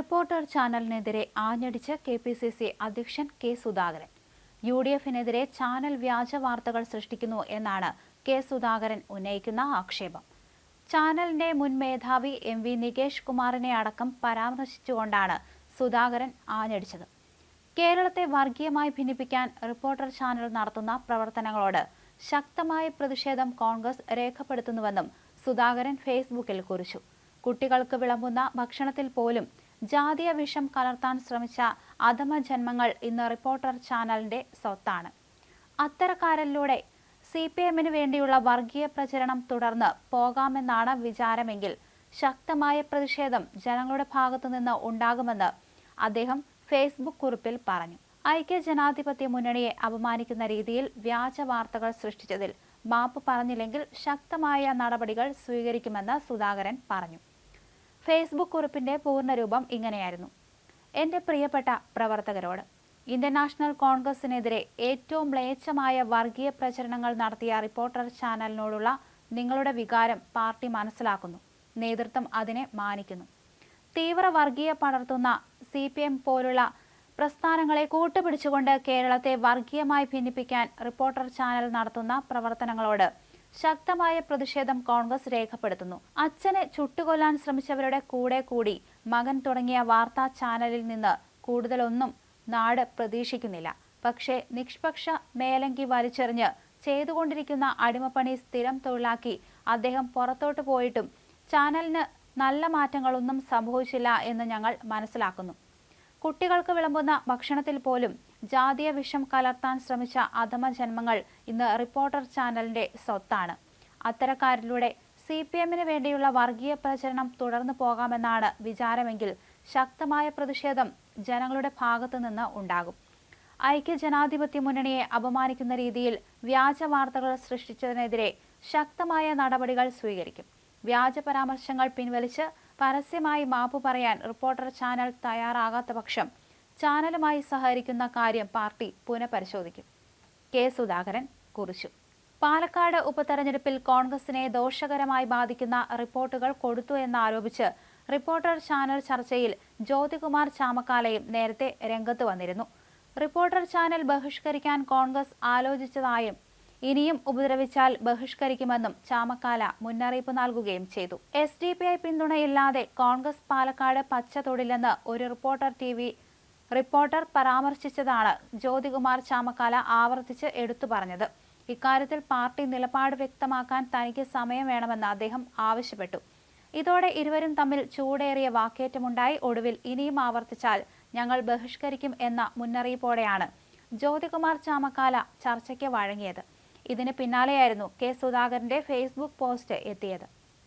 Reporter ചാനലിനെതിരെ ആഞ്ഞടിച്ച് KPCC അധ്യക്ഷൻ K Sudhakaran. UDF-നെതിരെ channel വ്യാജ വാർത്തകൾ സൃഷ്ടിക്കുന്നു എന്നാണ് കെ സുധാകരൻ ഉന്നയിക്കുന്ന ആക്ഷേപം. ചാനലിന്റെ മുൻ മേധാവി MV നികേഷ് കുമാറിനെ അടക്കം പരാമർശിച്ചുകൊണ്ടാണ് സുധാകരൻ ആഞ്ഞടിച്ചത്. കേരളത്തെ വർഗീയമായി ഭിന്നിപ്പിക്കാൻ റിപ്പോർട്ടർ ചാനൽ നടത്തുന്ന പ്രവർത്തനങ്ങളോട് ശക്തമായ പ്രതിഷേധം കോൺഗ്രസ് രേഖപ്പെടുത്തുന്നുവെന്നും സുധാകരൻ ഫേസ്ബുക്കിൽ കുറിച്ചു. കുട്ടികൾക്ക് വിളമ്പുന്ന ഭക്ഷണത്തിൽ പോലും ജാതീയ വിഷം കലർത്താൻ ശ്രമിച്ച അധമജന്മങ്ങൾ ഇന്ന് റിപ്പോർട്ടർ ചാനലിന്റെ സ്വത്താണ്. അത്തരക്കാരിലൂടെ CPM-ന് വേണ്ടിയുള്ള വർഗീയ പ്രചരണം തുടർന്ന് പോകാമെന്നാണ് വിചാരമെങ്കിൽ ശക്തമായ പ്രതിഷേധം ജനങ്ങളുടെ ഭാഗത്തുനിന്ന് ഉണ്ടാകുമെന്ന് അദ്ദേഹം ഫേസ്ബുക്ക് കുറിപ്പിൽ പറഞ്ഞു. ഐക്യജനാധിപത്യ മുന്നണിയെ അപമാനിക്കുന്ന രീതിയിൽ വ്യാജ വാർത്തകൾ സൃഷ്ടിച്ചതിൽ മാപ്പ് പറഞ്ഞില്ലെങ്കിൽ ശക്തമായ നടപടികൾ സ്വീകരിക്കുമെന്ന് സുധാകരൻ പറഞ്ഞു. ഫേസ്ബുക്ക് കുറിപ്പിന്റെ പൂർണ്ണരൂപം ഇങ്ങനെയായിരുന്നു: എന്റെ പ്രിയപ്പെട്ട പ്രവർത്തകരോട്, ഇന്ത്യൻ നാഷണൽ കോൺഗ്രസിനെതിരെ ഏറ്റവും മ്ലേച്ഛമായ വർഗീയ പ്രചരണങ്ങൾ നടത്തിയ റിപ്പോർട്ടർ ചാനലിനോടുള്ള നിങ്ങളുടെ വികാരം പാർട്ടി മനസ്സിലാക്കുന്നു. നേതൃത്വം അതിനെ മാനിക്കുന്നു. തീവ്ര വർഗീയ പടർത്തുന്ന CPM പോലുള്ള പ്രസ്ഥാനങ്ങളെ കൂട്ടുപിടിച്ചുകൊണ്ട് കേരളത്തെ വർഗീയമായി ഭിന്നിപ്പിക്കാൻ റിപ്പോർട്ടർ ചാനൽ നടത്തുന്ന പ്രവർത്തനങ്ങളോട് ശക്തമായ പ്രതിഷേധം കോൺഗ്രസ് രേഖപ്പെടുത്തുന്നു. അച്ഛനെ ചുട്ടുകൊല്ലാൻ ശ്രമിച്ചവരുടെ കൂടെ കൂടി മകൻ തുടങ്ങിയ വാർത്താ ചാനലിൽ നിന്ന് കൂടുതലൊന്നും നാട് പ്രതീക്ഷിക്കുന്നില്ല. പക്ഷേ നിഷ്പക്ഷ മേലങ്കി വലിച്ചെറിഞ്ഞ് ചെയ്തുകൊണ്ടിരിക്കുന്ന അടിമപ്പണി സ്ഥിരം തൊഴിലാക്കി അദ്ദേഹം പുറത്തോട്ട് പോയിട്ടും ചാനലിന് നല്ല മാറ്റങ്ങളൊന്നും സംഭവിച്ചില്ല എന്ന് ഞങ്ങൾ മനസ്സിലാക്കുന്നു. കുട്ടികൾക്ക് വിളമ്പുന്ന ഭക്ഷണത്തിൽ പോലും ജാതീയ വിഷം കലർത്താൻ ശ്രമിച്ച അധമജന്മങ്ങൾ ഇന്ന് റിപ്പോർട്ടർ ചാനലിന്റെ സ്വത്താണ്. അത്തരക്കാരിലൂടെ CPM-ന് വേണ്ടിയുള്ള വർഗീയ പ്രചരണം തുടർന്നു പോകാമെന്നാണ് വിചാരമെങ്കിൽ ശക്തമായ പ്രതിഷേധം ജനങ്ങളുടെ ഭാഗത്തു നിന്ന് ഉണ്ടാകും. ഐക്യജനാധിപത്യ മുന്നണിയെ അപമാനിക്കുന്ന രീതിയിൽ വ്യാജ വാർത്തകൾ സൃഷ്ടിച്ചതിനെതിരെ ശക്തമായ നടപടികൾ സ്വീകരിക്കും. വ്യാജ പരാമർശങ്ങൾ പിൻവലിച്ച് പരസ്യമായി മാപ്പ് പറയാൻ റിപ്പോർട്ടർ ചാനൽ തയ്യാറാകാത്ത പക്ഷം ചാനലുമായി സഹകരിക്കുന്ന കാര്യം പാർട്ടി പുനഃപരിശോധിക്കും. കെ സുധാകരൻ കുറിച്ചു. പാലക്കാട് ഉപതെരഞ്ഞെടുപ്പിൽ കോൺഗ്രസിനെ ദോഷകരമായി ബാധിക്കുന്ന റിപ്പോർട്ടുകൾ കൊടുത്തു എന്നാരോപിച്ച് റിപ്പോർട്ടർ ചാനൽ ചർച്ചയിൽ ജ്യോതികുമാർ ചാമക്കാലയും നേരത്തെ രംഗത്ത് വന്നിരുന്നു. റിപ്പോർട്ടർ ചാനൽ ബഹിഷ്കരിക്കാൻ കോൺഗ്രസ് ആലോചിച്ചതായും ഇനിയും ഉപദ്രവിച്ചാൽ ബഹിഷ്കരിക്കുമെന്നും ചാമക്കാല മുന്നറിയിപ്പ് നൽകുകയും ചെയ്തു. SDPI പിന്തുണയില്ലാതെ കോൺഗ്രസ് പാലക്കാട് പച്ച തൊടില്ലെന്ന് ഒരു റിപ്പോർട്ടർ TV റിപ്പോർട്ടർ പരാമർശിച്ചതാണ് ജ്യോതികുമാർ ചാമക്കാല ആവർത്തിച്ച് എടുത്തു പറഞ്ഞത്. ഇക്കാര്യത്തിൽ പാർട്ടി നിലപാട് വ്യക്തമാക്കാൻ തനിക്ക് സമയം വേണമെന്ന് അദ്ദേഹം ആവശ്യപ്പെട്ടു. ഇതോടെ ഇരുവരും തമ്മിൽ ചൂടേറിയ വാക്കേറ്റമുണ്ടായി. ഒടുവിൽ ഇനിയും ആവർത്തിച്ചാൽ ഞങ്ങൾ ബഹിഷ്കരിക്കും എന്ന മുന്നറിയിപ്പോടെയാണ് ജ്യോതികുമാർ ചാമക്കാല ചർച്ചയ്ക്ക് വഴങ്ങിയത്. ഇതിന് പിന്നാലെയായിരുന്നു കെ സുധാകരന്റെ ഫേസ്ബുക്ക് പോസ്റ്റ് എത്തിയത്.